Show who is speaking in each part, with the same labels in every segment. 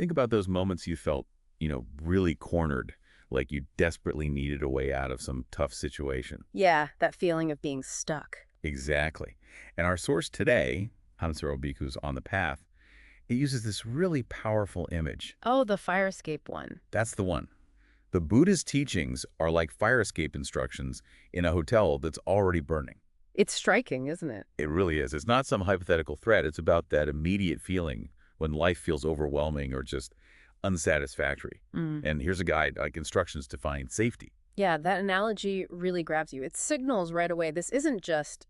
Speaker 1: Think about those moments you felt, really cornered, like you desperately needed a way out of some tough situation.
Speaker 2: Yeah, that feeling of being stuck.
Speaker 1: Exactly. And our source today, Thanissaro Bhikkhu's On the Path, it uses this really powerful image.
Speaker 2: Oh, the fire escape one.
Speaker 1: That's the one. The Buddha's teachings are like fire escape instructions in a hotel that's already burning.
Speaker 2: It's striking, isn't it?
Speaker 1: It really is. It's not some hypothetical threat. It's about that immediate feeling when life feels overwhelming or just unsatisfactory. And here's a guide, like instructions to find safety.
Speaker 2: Yeah, that analogy really grabs you. It signals right away this isn't just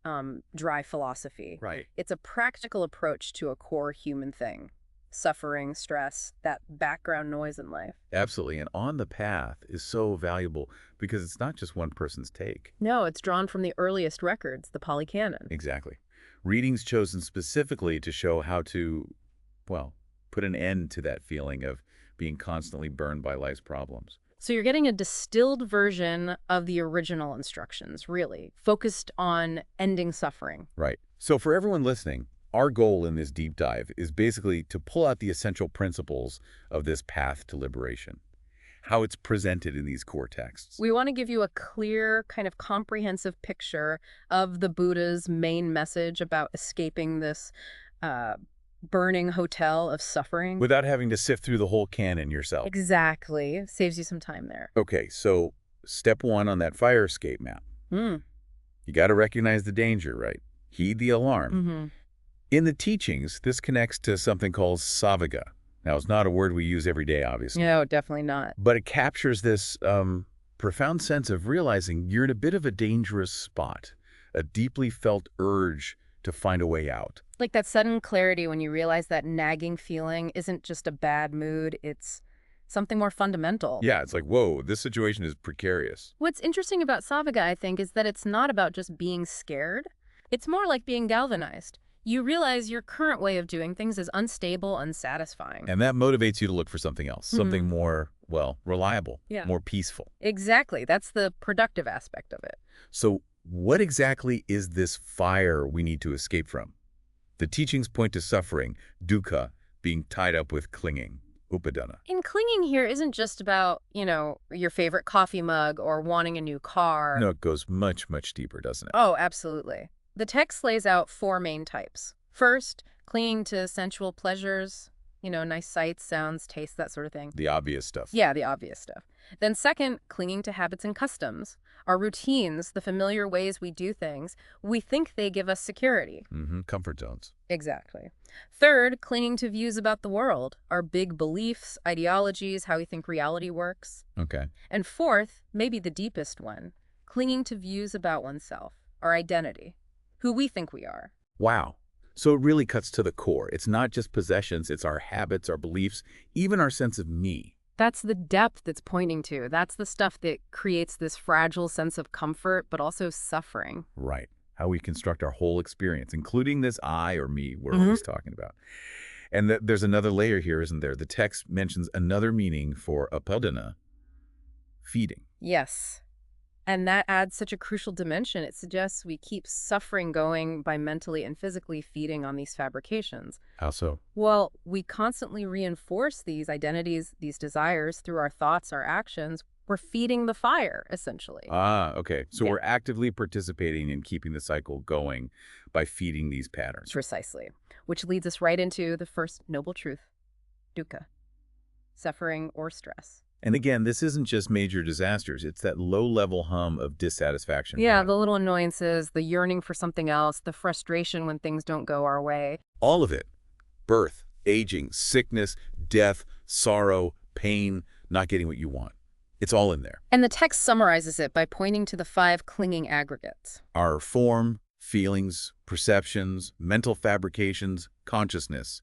Speaker 2: dry philosophy.
Speaker 1: Right.
Speaker 2: It's a practical approach to a core human thing. Suffering, stress, that background noise in life.
Speaker 1: Absolutely. And On the Path is so valuable because it's not just one person's take.
Speaker 2: No, it's drawn from the earliest records, the Pāli Canon.
Speaker 1: Exactly. Readings chosen specifically to show how to, well, put an end to that feeling of being constantly burned by life's problems.
Speaker 2: So you're getting a distilled version of the original instructions, really, focused on ending suffering.
Speaker 1: Right. So for everyone listening, our goal in this deep dive is basically to pull out the essential principles of this path to liberation, how it's presented in these core texts.
Speaker 2: We want to give you a clear, kind of comprehensive picture of the Buddha's main message about escaping this burning hotel of suffering.
Speaker 1: Without having to sift through the whole canon yourself.
Speaker 2: Exactly. Saves you some time there.
Speaker 1: Okay, so step one on that fire escape map. You got to recognize the danger, right? Heed the alarm. In the teachings, this connects to something called savagga. Now, it's not a word we use every day, obviously.
Speaker 2: No, definitely not.
Speaker 1: But it captures this profound sense of realizing you're in a bit of a dangerous spot, a deeply felt urge to find a way out.
Speaker 2: Like that sudden clarity when you realize that nagging feeling isn't just a bad mood, it's something more fundamental.
Speaker 1: Yeah, it's like, whoa, this situation is precarious.
Speaker 2: What's interesting about savagga, I think, is that it's not about just being scared. It's more like being galvanized. You realize your current way of doing things is unstable, unsatisfying.
Speaker 1: And that motivates you to look for something else, something more, well, reliable, more peaceful.
Speaker 2: Exactly. That's the productive aspect of it.
Speaker 1: So what exactly is this fire we need to escape from? The teachings point to suffering, dukkha, being tied up with clinging, upadana.
Speaker 2: And clinging here isn't just about, your favorite coffee mug or wanting a new car.
Speaker 1: No, it goes much, much deeper, doesn't it?
Speaker 2: Oh, absolutely. The text lays out 4 main types. First, clinging to sensual pleasures, nice sights, sounds, tastes, that sort of thing.
Speaker 1: The obvious stuff.
Speaker 2: Yeah, the obvious stuff. Then second, clinging to habits and customs. Our routines, the familiar ways we do things, we think they give us security.
Speaker 1: Comfort zones.
Speaker 2: Exactly. Third, clinging to views about the world, our big beliefs, ideologies, how we think reality works.
Speaker 1: Okay.
Speaker 2: And fourth, maybe the deepest one, clinging to views about oneself, our identity, who we think we are.
Speaker 1: Wow. So it really cuts to the core. It's not just possessions, it's our habits, our beliefs, even our sense of me.
Speaker 2: That's the depth it's pointing to. That's the stuff that creates this fragile sense of comfort, but also suffering.
Speaker 1: Right. How we construct our whole experience, including this I or me we're always talking about. And there's another layer here, isn't there? The text mentions another meaning for upadana, feeding.
Speaker 2: Yes. And that adds such a crucial dimension. It suggests we keep suffering going by mentally and physically feeding on these fabrications.
Speaker 1: How so?
Speaker 2: Well, we constantly reinforce these identities, these desires through our thoughts, our actions. We're feeding the fire, essentially.
Speaker 1: Ah, okay. So we're actively participating in keeping the cycle going by feeding these patterns.
Speaker 2: Precisely. Which leads us right into the first noble truth, dukkha, suffering or stress.
Speaker 1: And again, this isn't just major disasters. It's that low-level hum of dissatisfaction.
Speaker 2: Yeah, the little annoyances, the yearning for something else, the frustration when things don't go our way.
Speaker 1: All of it. Birth, aging, sickness, death, sorrow, pain, not getting what you want. It's all in there.
Speaker 2: And the text summarizes it by pointing to the 5 clinging aggregates.
Speaker 1: Our form, feelings, perceptions, mental fabrications, consciousness.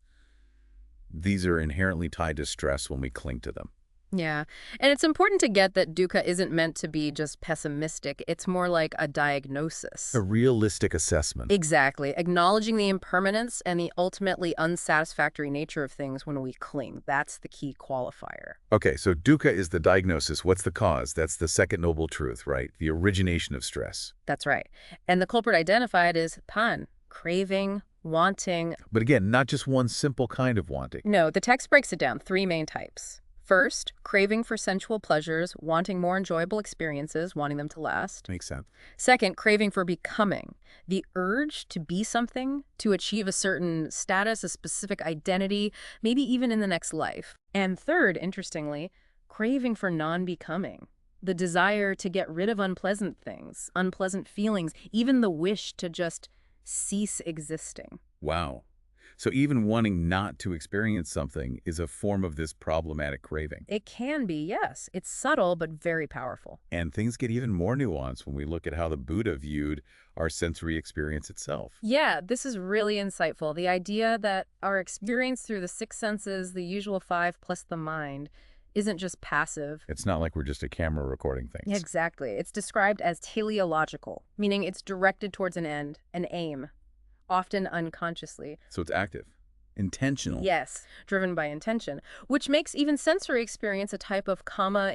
Speaker 1: These are inherently tied to stress when we cling to them.
Speaker 2: Yeah. And it's important to get that dukkha isn't meant to be just pessimistic. It's more like a diagnosis.
Speaker 1: A realistic assessment.
Speaker 2: Exactly. Acknowledging the impermanence and the ultimately unsatisfactory nature of things when we cling. That's the key qualifier.
Speaker 1: Okay, so dukkha is the diagnosis. What's the cause? That's the second noble truth, right? The origination of stress.
Speaker 2: That's right. And the culprit identified is pan, craving, wanting.
Speaker 1: But again, not just one simple kind of wanting.
Speaker 2: No, the text breaks it down, 3 main types. First, craving for sensual pleasures, wanting more enjoyable experiences, wanting them to last.
Speaker 1: Makes sense.
Speaker 2: Second, craving for becoming, the urge to be something, to achieve a certain status, a specific identity, maybe even in the next life. And third, interestingly, craving for non-becoming, the desire to get rid of unpleasant things, unpleasant feelings, even the wish to just cease existing.
Speaker 1: Wow. So even wanting not to experience something is a form of this problematic craving.
Speaker 2: It can be, yes. It's subtle, but very powerful.
Speaker 1: And things get even more nuanced when we look at how the Buddha viewed our sensory experience itself.
Speaker 2: Yeah, this is really insightful. The idea that our experience through the 6 senses, the usual 5 plus the mind, isn't just passive.
Speaker 1: It's not like we're just a camera recording things.
Speaker 2: Exactly. It's described as teleological, meaning it's directed towards an end, an aim, often unconsciously.
Speaker 1: So it's active, intentional.
Speaker 2: Yes, driven by intention, which makes even sensory experience a type of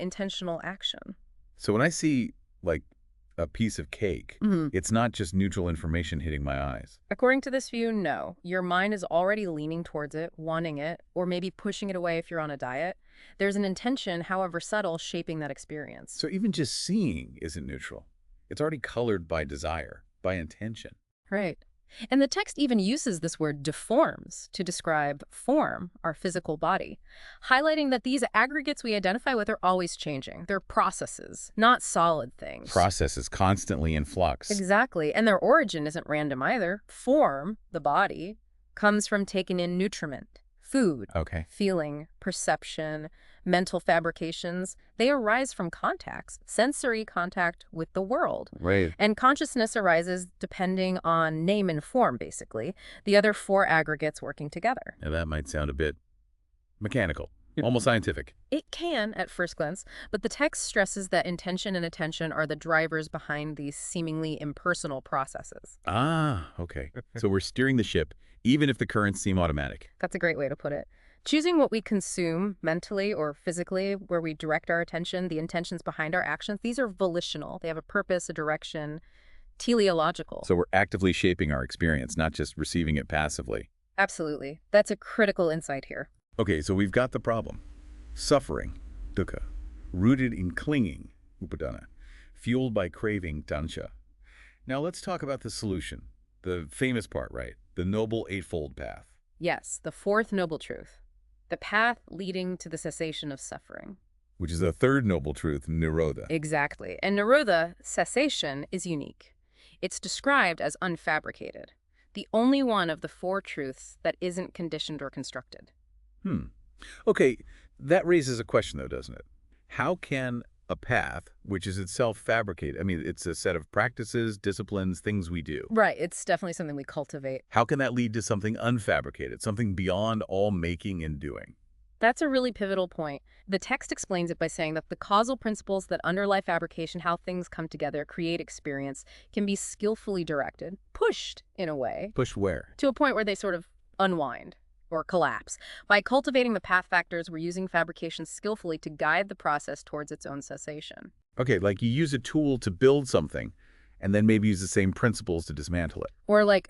Speaker 2: intentional action.
Speaker 1: So when I see, like, a piece of cake, it's not just neutral information hitting my eyes.
Speaker 2: According to this view, no. Your mind is already leaning towards it, wanting it, or maybe pushing it away if you're on a diet. There's an intention, however subtle, shaping that experience.
Speaker 1: So even just seeing isn't neutral. It's already colored by desire, by intention.
Speaker 2: Right. And the text even uses this word deforms to describe form, our physical body, highlighting that these aggregates we identify with are always changing. They're processes, not solid things.
Speaker 1: Processes constantly in flux.
Speaker 2: Exactly. And their origin isn't random either. Form, the body, comes from taking in nutriment, food, feeling, perception, mental fabrications. They arise from contacts, sensory contact with the world.
Speaker 1: Right.
Speaker 2: And consciousness arises depending on name and form, basically, the other 4 aggregates working together.
Speaker 1: Now that might sound a bit mechanical, almost scientific.
Speaker 2: It can at first glance, but the text stresses that intention and attention are the drivers behind these seemingly impersonal processes.
Speaker 1: Ah, okay. So we're steering the ship, even if the currents seem automatic.
Speaker 2: That's a great way to put it. Choosing what we consume mentally or physically, where we direct our attention, the intentions behind our actions, these are volitional. They have a purpose, a direction, teleological.
Speaker 1: So we're actively shaping our experience, not just receiving it passively.
Speaker 2: Absolutely. That's a critical insight here.
Speaker 1: Okay, so we've got the problem. Suffering, dukkha, rooted in clinging, upadana, fueled by craving, dansha. Now let's talk about the solution, the famous part, right? The Noble Eightfold Path.
Speaker 2: Yes, the 4th noble truth. The path leading to the cessation of suffering.
Speaker 1: Which is the 3rd noble truth, nirodha.
Speaker 2: Exactly. And nirodha, cessation, is unique. It's described as unfabricated, the only one of the 4 truths that isn't conditioned or constructed.
Speaker 1: Okay, that raises a question, though, doesn't it? How can a path, which is itself fabricated, I mean, it's a set of practices, disciplines, things we do.
Speaker 2: Right, it's definitely something we cultivate.
Speaker 1: How can that lead to something unfabricated, something beyond all making and doing?
Speaker 2: That's a really pivotal point. The text explains it by saying that the causal principles that underlie fabrication, how things come together, create experience, can be skillfully directed, pushed in a way.
Speaker 1: Pushed where?
Speaker 2: To a point where they sort of unwind or collapse. By cultivating the path factors, we're using fabrication skillfully to guide the process towards its own cessation.
Speaker 1: Okay, like you use a tool to build something, and then maybe use the same principles to dismantle it.
Speaker 2: Or like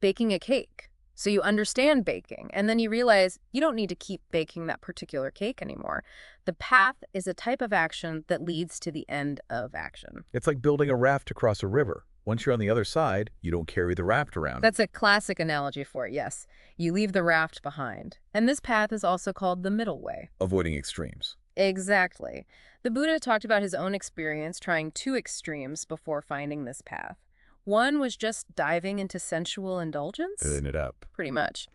Speaker 2: baking a cake. So you understand baking, and then you realize you don't need to keep baking that particular cake anymore. The path is a type of action that leads to the end of action.
Speaker 1: It's like building a raft across a river. Once you're on the other side, you don't carry the raft around.
Speaker 2: That's a classic analogy for it, yes. You leave the raft behind. And this path is also called the middle way.
Speaker 1: Avoiding extremes.
Speaker 2: Exactly. The Buddha talked about his own experience trying 2 extremes before finding this path. One was just diving into sensual indulgence.
Speaker 1: Filling it up.
Speaker 2: Pretty much.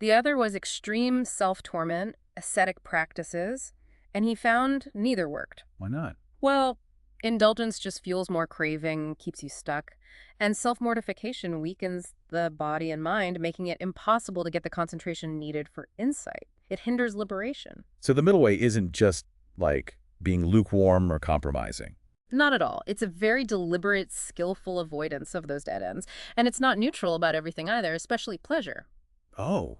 Speaker 2: The other was extreme self-torment, ascetic practices, and he found neither worked.
Speaker 1: Why not?
Speaker 2: Well, indulgence just fuels more craving, keeps you stuck, and self-mortification weakens the body and mind, making it impossible to get the concentration needed for insight. It hinders liberation.
Speaker 1: So the middle way isn't just like being lukewarm or compromising.
Speaker 2: Not at all. It's a very deliberate, skillful avoidance of those dead ends. And it's not neutral about everything either, especially pleasure.
Speaker 1: Oh,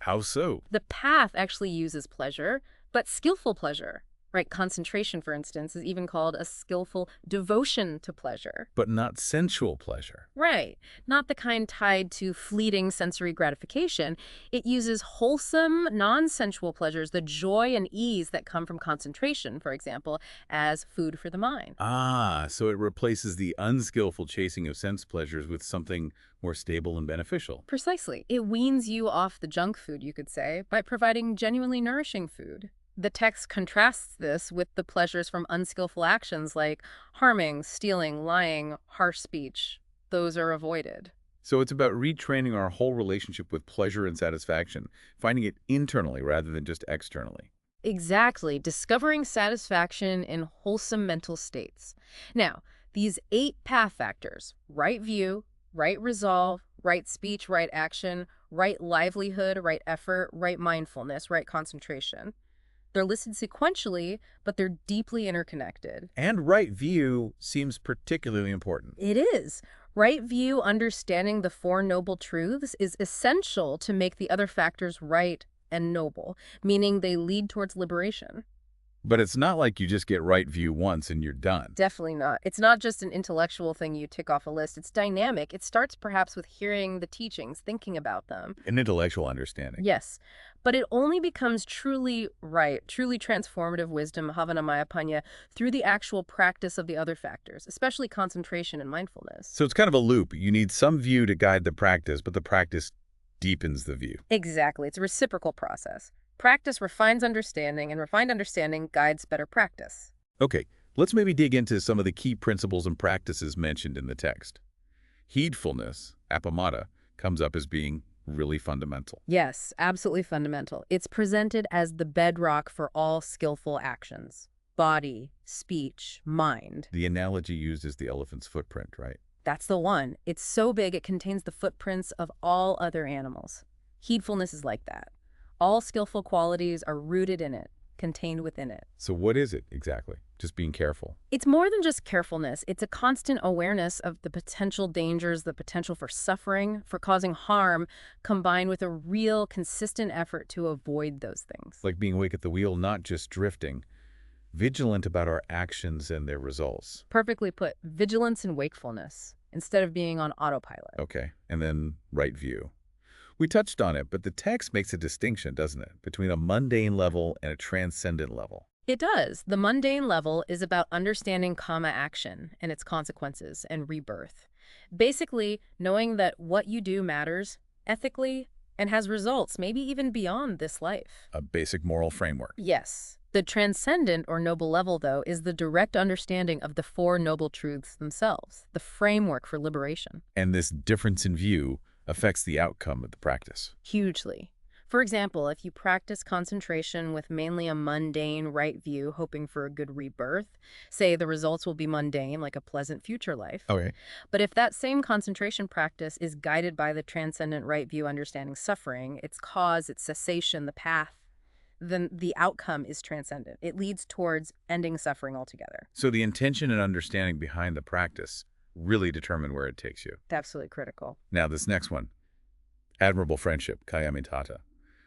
Speaker 1: how so?
Speaker 2: The path actually uses pleasure, but skillful pleasure, Right, concentration, for instance, is even called a skillful devotion to pleasure.
Speaker 1: But not sensual pleasure.
Speaker 2: Right, not the kind tied to fleeting sensory gratification. It uses wholesome, non-sensual pleasures, the joy and ease that come from concentration, for example, as food for the mind.
Speaker 1: Ah, so it replaces the unskillful chasing of sense pleasures with something more stable and beneficial.
Speaker 2: Precisely. It weans you off the junk food, you could say, by providing genuinely nourishing food. The text contrasts this with the pleasures from unskillful actions like harming, stealing, lying, harsh speech. Those are avoided.
Speaker 1: So it's about retraining our whole relationship with pleasure and satisfaction, finding it internally rather than just externally.
Speaker 2: Exactly, discovering satisfaction in wholesome mental states. Now, these 8 path factors, right view, right resolve, right speech, right action, right livelihood, right effort, right mindfulness, right concentration. They're listed sequentially, but they're deeply interconnected.
Speaker 1: And right view seems particularly important.
Speaker 2: It is. Right view, understanding the 4 noble truths, is essential to make the other factors right and noble, meaning they lead towards liberation.
Speaker 1: But it's not like you just get right view once and you're done.
Speaker 2: Definitely not. It's not just an intellectual thing you tick off a list. It's dynamic. It starts perhaps with hearing the teachings, thinking about them.
Speaker 1: An intellectual understanding.
Speaker 2: Yes, but it only becomes truly right, truly transformative wisdom, Havanamaya Panya, through the actual practice of the other factors, especially concentration and mindfulness.
Speaker 1: So it's kind of a loop. You need some view to guide the practice, but the practice deepens the view.
Speaker 2: Exactly. It's a reciprocal process. Practice refines understanding, and refined understanding guides better practice.
Speaker 1: Okay, let's maybe dig into some of the key principles and practices mentioned in the text. Heedfulness, appamada, comes up as being really fundamental.
Speaker 2: Yes, absolutely fundamental. It's presented as the bedrock for all skillful actions. Body, speech, mind.
Speaker 1: The analogy used is the elephant's footprint, right?
Speaker 2: That's the one. It's so big it contains the footprints of all other animals. Heedfulness is like that. All skillful qualities are rooted in it, contained within it.
Speaker 1: So what is it exactly? Just being careful.
Speaker 2: It's more than just carefulness. It's a constant awareness of the potential dangers, the potential for suffering, for causing harm, combined with a real, consistent effort to avoid those things.
Speaker 1: Like being awake at the wheel, not just drifting. Vigilant about our actions and their results.
Speaker 2: Perfectly put, vigilance and wakefulness, instead of being on autopilot.
Speaker 1: Okay, and then right view. We touched on it, but the text makes a distinction, doesn't it, between a mundane level and a transcendent level.
Speaker 2: It does. The mundane level is about understanding karma action and its consequences and rebirth. Basically, knowing that what you do matters ethically and has results, maybe even beyond this life.
Speaker 1: A basic moral framework.
Speaker 2: Yes. The transcendent or noble level, though, is the direct understanding of the 4 noble truths themselves, the framework for liberation.
Speaker 1: And this difference in view affects the outcome of the practice.
Speaker 2: Hugely. For example, if you practice concentration with mainly a mundane right view, hoping for a good rebirth, say the results will be mundane, like a pleasant future life.
Speaker 1: Okay.
Speaker 2: But if that same concentration practice is guided by the transcendent right view, understanding suffering, its cause, its cessation, the path, then the outcome is transcendent. It leads towards ending suffering altogether.
Speaker 1: So the intention and understanding behind the practice really determine where it takes you.
Speaker 2: Absolutely critical.
Speaker 1: Now, this next one, admirable friendship, Kayamitata.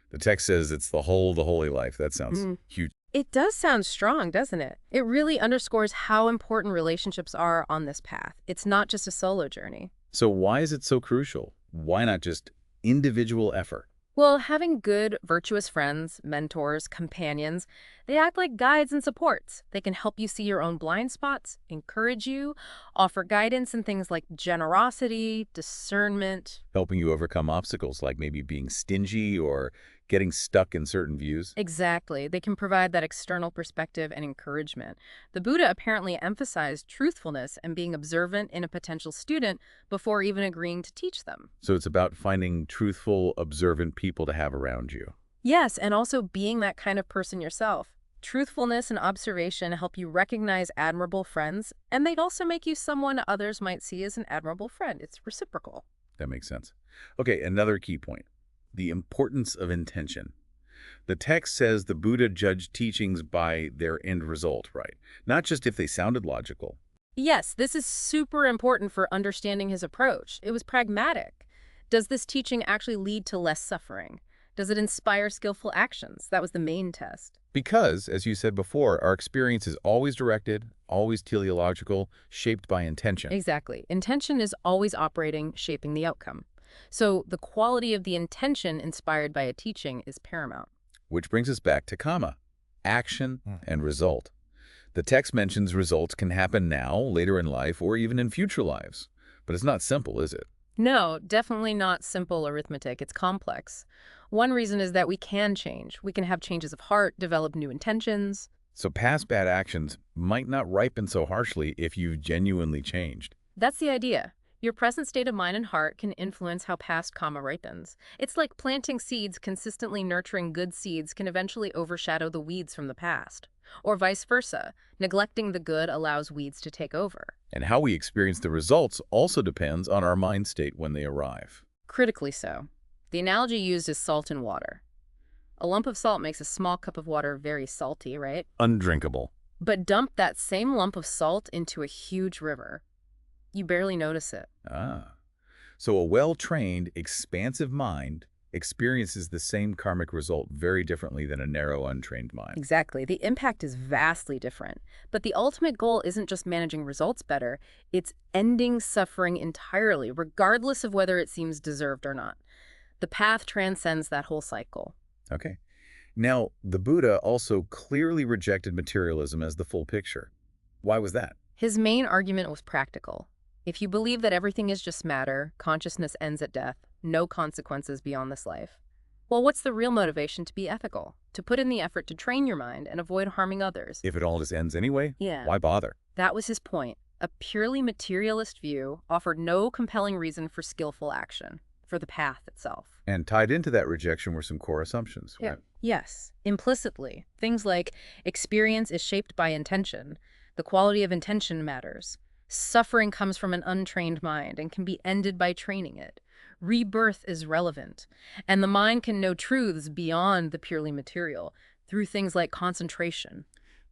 Speaker 1: The text says it's the holy life. That sounds huge.
Speaker 2: It does sound strong, doesn't it? It really underscores how important relationships are on this path. It's not just a solo journey.
Speaker 1: So why is it so crucial? Why not just individual effort?
Speaker 2: Well, having good, virtuous friends, mentors, companions, they act like guides and supports. They can help you see your own blind spots, encourage you, offer guidance in things like generosity, discernment.
Speaker 1: Helping you overcome obstacles like maybe being stingy or getting stuck in certain views.
Speaker 2: Exactly. They can provide that external perspective and encouragement. The Buddha apparently emphasized truthfulness and being observant in a potential student before even agreeing to teach them.
Speaker 1: So it's about finding truthful, observant people to have around you.
Speaker 2: Yes, and also being that kind of person yourself. Truthfulness and observation help you recognize admirable friends, and they also make you someone others might see as an admirable friend. It's reciprocal.
Speaker 1: That makes sense. Okay, another key point. The importance of intention. The text says the Buddha judged teachings by their end result, right? Not just if they sounded logical.
Speaker 2: Yes, this is super important for understanding his approach. It was pragmatic. Does this teaching actually lead to less suffering? Does it inspire skillful actions? That was the main test.
Speaker 1: Because, as you said before, our experience is always directed, always teleological, shaped by intention.
Speaker 2: Exactly. Intention is always operating, shaping the outcome. So the quality of the intention inspired by a teaching is paramount.
Speaker 1: Which brings us back to kamma, action and result. The text mentions results can happen now, later in life, or even in future lives. But it's not simple, is it?
Speaker 2: No, definitely not simple arithmetic. It's complex. One reason is that we can change. We can have changes of heart, develop new intentions.
Speaker 1: So past bad actions might not ripen so harshly if you've genuinely changed.
Speaker 2: That's the idea. Your present state of mind and heart can influence how past karma ripens. It's like planting seeds. Consistently nurturing good seeds can eventually overshadow the weeds from the past. Or vice versa. Neglecting the good allows weeds to take over.
Speaker 1: And how we experience the results also depends on our mind state when they arrive.
Speaker 2: Critically so. The analogy used is salt and water. A lump of salt makes a small cup of water very salty, right?
Speaker 1: Undrinkable.
Speaker 2: But dump that same lump of salt into a huge river. You barely notice it.
Speaker 1: So a well-trained, expansive mind experiences the same karmic result very differently than a narrow, untrained mind.
Speaker 2: Exactly. The impact is vastly different. But the ultimate goal isn't just managing results better, it's ending suffering entirely, regardless of whether it seems deserved or not. The path transcends that whole cycle.
Speaker 1: Okay. Now, the Buddha also clearly rejected materialism as the full picture. Why was that?
Speaker 2: His main argument was practical. If you believe that everything is just matter, consciousness ends at death, no consequences beyond this life. Well, what's the real motivation to be ethical? To put in the effort to train your mind and avoid harming others.
Speaker 1: If it all just ends anyway,
Speaker 2: Yeah.
Speaker 1: why bother?
Speaker 2: That was his point. A purely materialist view offered no compelling reason for skillful action, for the path itself.
Speaker 1: And tied into that rejection were some core assumptions.
Speaker 2: Yeah.
Speaker 1: Right?
Speaker 2: Yes, implicitly. Things like experience is shaped by intention. The quality of intention matters. Suffering comes from an untrained mind and can be ended by training it. Rebirth is relevant, and the mind can know truths beyond the purely material through things like concentration.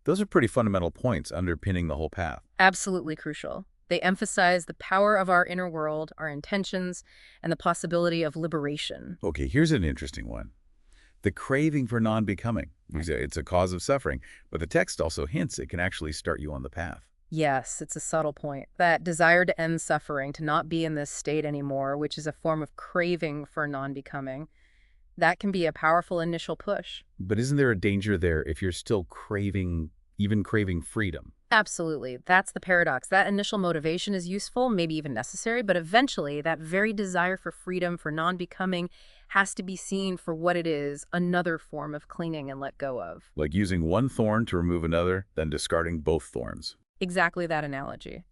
Speaker 1: Those are pretty fundamental points underpinning the whole path.
Speaker 2: Absolutely crucial. They emphasize the power of our inner world, our intentions, and the possibility of liberation.
Speaker 1: Okay, here's an interesting one. The craving for non-becoming. It's a cause of suffering, but the text also hints it can actually start you on the path.
Speaker 2: Yes, it's a subtle point. That desire to end suffering, to not be in this state anymore, which is a form of craving for non-becoming, that can be a powerful initial push.
Speaker 1: But isn't there a danger there if you're still craving, even craving freedom?
Speaker 2: Absolutely. That's the paradox. That initial motivation is useful, maybe even necessary, but eventually that very desire for freedom, for non-becoming, has to be seen for what it is, another form of clinging and let go of.
Speaker 1: Like using one thorn to remove another, then discarding both thorns.
Speaker 2: Exactly that analogy.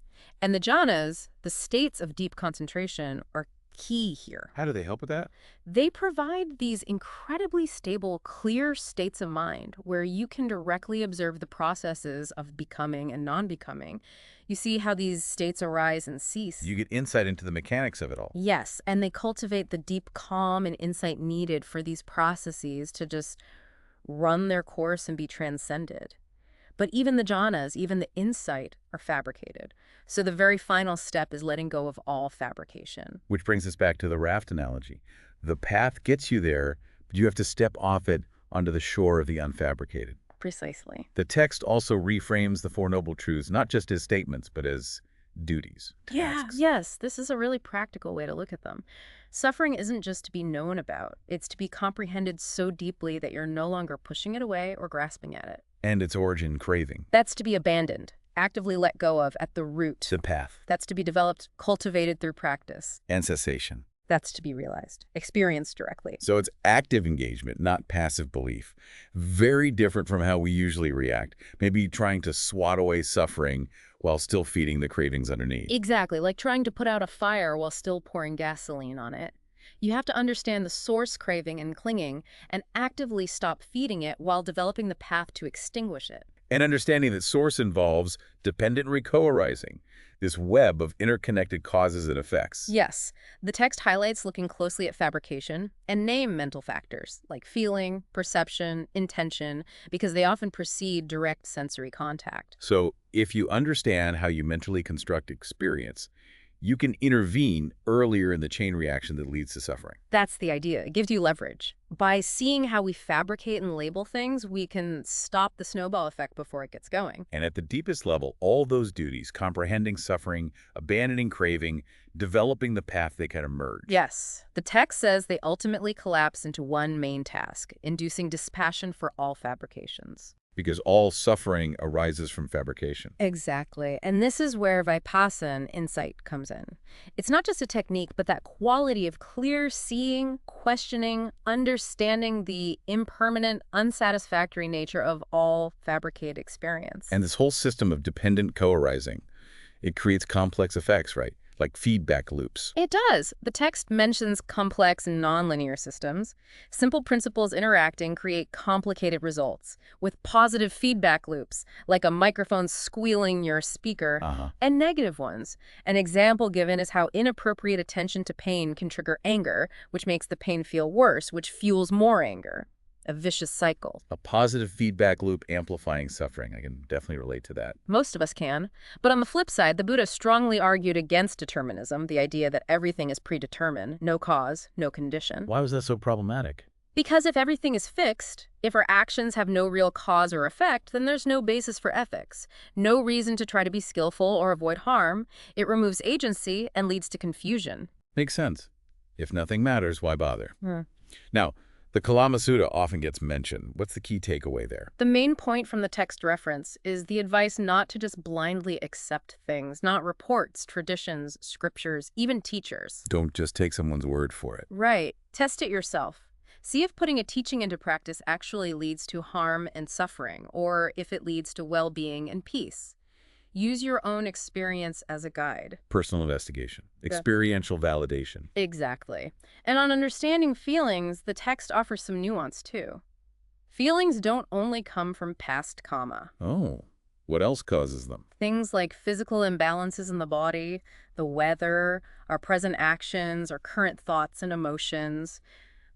Speaker 2: And the jhanas, the states of deep concentration, are key here.
Speaker 1: How do they help with that?
Speaker 2: They provide these incredibly stable, clear states of mind where you can directly observe the processes of becoming and non-becoming. You see how these states arise and cease.
Speaker 1: You get insight into the mechanics of it all.
Speaker 2: Yes, and they cultivate the deep calm and insight needed for these processes to just run their course and be transcended. But even the jhanas, even the insight, are fabricated. So the very final step is letting go of all fabrication.
Speaker 1: Which brings us back to the raft analogy. The path gets you there, but you have to step off it onto the shore of the unfabricated.
Speaker 2: Precisely.
Speaker 1: The text also reframes the Four Noble Truths, not just as statements, but as duties, tasks.
Speaker 2: Yes, this is a really practical way to look at them. Suffering isn't just to be known about. It's to be comprehended so deeply that you're no longer pushing it away or grasping at it.
Speaker 1: And its origin, craving.
Speaker 2: That's to be abandoned, actively let go of at the root.
Speaker 1: The path.
Speaker 2: That's to be developed, cultivated through practice.
Speaker 1: And cessation.
Speaker 2: That's to be realized, experienced directly.
Speaker 1: So it's active engagement, not passive belief. Very different from how we usually react. Maybe trying to swat away suffering while still feeding the cravings underneath.
Speaker 2: Exactly, like trying to put out a fire while still pouring gasoline on it. You have to understand the source craving and clinging and actively stop feeding it while developing the path to extinguish it.
Speaker 1: And understanding that source involves dependent recoarising, this web of interconnected causes and effects.
Speaker 2: Yes, the text highlights looking closely at fabrication and name mental factors like feeling, perception, intention, because they often precede direct sensory contact.
Speaker 1: So if you understand how you mentally construct experience, you can intervene earlier in the chain reaction that leads to suffering.
Speaker 2: That's the idea. It gives you leverage. By seeing how we fabricate and label things, we can stop the snowball effect before it gets going.
Speaker 1: And at the deepest level, all those duties, comprehending suffering, abandoning craving, developing the path, they kind of merge.
Speaker 2: Yes. The text says they ultimately collapse into one main task, inducing dispassion for all fabrications.
Speaker 1: Because all suffering arises from fabrication.
Speaker 2: Exactly. And this is where Vipassana insight comes in. It's not just a technique, but that quality of clear seeing, questioning, understanding the impermanent, unsatisfactory nature of all fabricated experience.
Speaker 1: And this whole system of dependent co-arising, it creates complex effects, right? Like feedback loops.
Speaker 2: It does. The text mentions complex and nonlinear systems. Simple principles interacting create complicated results, with positive feedback loops, like a microphone squealing your speaker, and negative ones. An example given is how inappropriate attention to pain can trigger anger, which makes the pain feel worse, which fuels more anger. A vicious cycle.
Speaker 1: A positive feedback loop amplifying suffering. I can definitely relate to that.
Speaker 2: Most of us can. But on the flip side, the Buddha strongly argued against determinism, the idea that everything is predetermined, no cause, no condition.
Speaker 1: Why was that so problematic?
Speaker 2: Because if everything is fixed, if our actions have no real cause or effect, then there's no basis for ethics, no reason to try to be skillful or avoid harm. It removes agency and leads to confusion.
Speaker 1: Makes sense. If nothing matters, why bother? Now, the Kalama Sutta often gets mentioned. What's the key takeaway there?
Speaker 2: The main point from the text reference is the advice not to just blindly accept things, not reports, traditions, scriptures, even teachers.
Speaker 1: Don't just take someone's word for it.
Speaker 2: Right. Test it yourself. See if putting a teaching into practice actually leads to harm and suffering, or if it leads to well-being and peace. Use your own experience as a guide.
Speaker 1: Personal investigation. Experiential validation.
Speaker 2: Exactly. And on understanding feelings, the text offers some nuance too. Feelings don't only come from past karma.
Speaker 1: Oh, what else causes them?
Speaker 2: Things like physical imbalances in the body, the weather, our present actions, our current thoughts and emotions.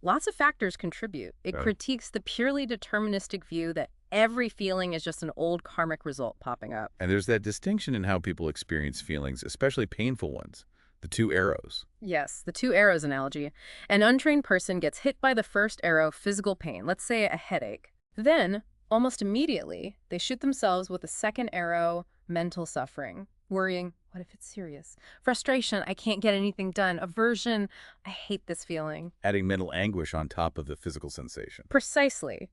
Speaker 2: Lots of factors contribute. It critiques the purely deterministic view that every feeling is just an old karmic result popping up.
Speaker 1: And there's that distinction in how people experience feelings, especially painful ones. The two arrows.
Speaker 2: Yes, the two arrows analogy. An untrained person gets hit by the first arrow, physical pain, let's say a headache. Then, almost immediately, they shoot themselves with a second arrow, mental suffering. Worrying, what if it's serious? Frustration, I can't get anything done. Aversion, I hate this feeling.
Speaker 1: Adding mental anguish on top of the physical sensation.
Speaker 2: Precisely.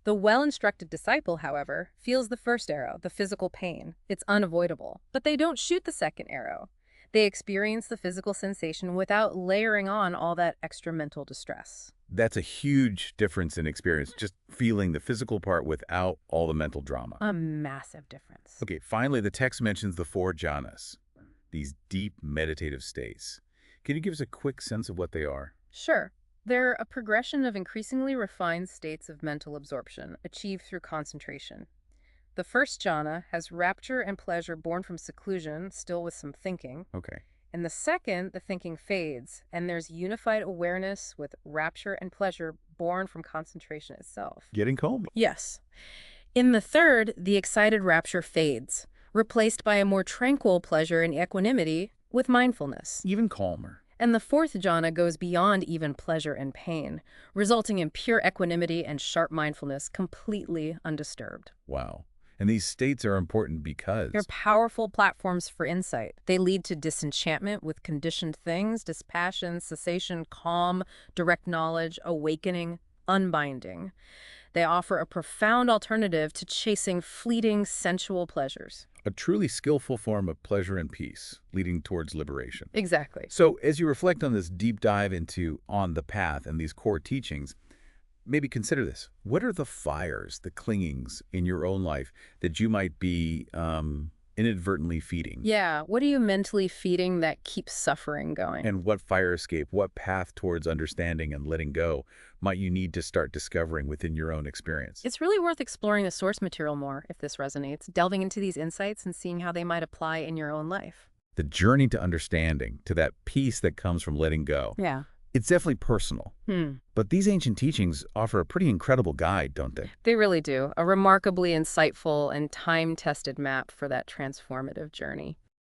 Speaker 2: The well-instructed disciple, however, feels the first arrow, the physical pain. It's unavoidable. But they don't shoot the second arrow. They experience the physical sensation without layering on all that extra mental distress.
Speaker 1: That's a huge difference in experience, just feeling the physical part without all the mental drama.
Speaker 2: A massive difference.
Speaker 1: Okay, finally, the text mentions the 4 jhanas, these deep meditative states. Can you give us a quick sense of what they are?
Speaker 2: Sure. They're a progression of increasingly refined states of mental absorption, achieved through concentration. The first jhana has rapture and pleasure born from seclusion, still with some thinking.
Speaker 1: Okay.
Speaker 2: In the second, the thinking fades, and there's unified awareness with rapture and pleasure born from concentration itself.
Speaker 1: Getting calm.
Speaker 2: Yes. In the third, the excited rapture fades, replaced by a more tranquil pleasure and equanimity with mindfulness.
Speaker 1: Even calmer.
Speaker 2: And the fourth jhana goes beyond even pleasure and pain, resulting in pure equanimity and sharp mindfulness, completely undisturbed.
Speaker 1: Wow. And these states are important because
Speaker 2: they're powerful platforms for insight. They lead to disenchantment with conditioned things, dispassion, cessation, calm, direct knowledge, awakening, unbinding. They offer a profound alternative to chasing fleeting sensual pleasures.
Speaker 1: a truly skillful form of pleasure and peace, leading towards liberation.
Speaker 2: Exactly.
Speaker 1: So as you reflect on this deep dive into On the Path and these core teachings, maybe consider this. What are the fires, the clingings in your own life that you might be inadvertently feeding?
Speaker 2: Yeah. What are you mentally feeding that keeps suffering going?
Speaker 1: And what fire escape, what path towards understanding and letting go might you need to start discovering within your own experience?
Speaker 2: It's really worth exploring the source material more if this resonates, delving into these insights and seeing how they might apply in your own life.
Speaker 1: The journey to understanding, to that peace that comes from letting go.
Speaker 2: Yeah.
Speaker 1: It's definitely personal. But these ancient teachings offer a pretty incredible guide, don't they?
Speaker 2: They really do. A remarkably insightful and time-tested map for that transformative journey.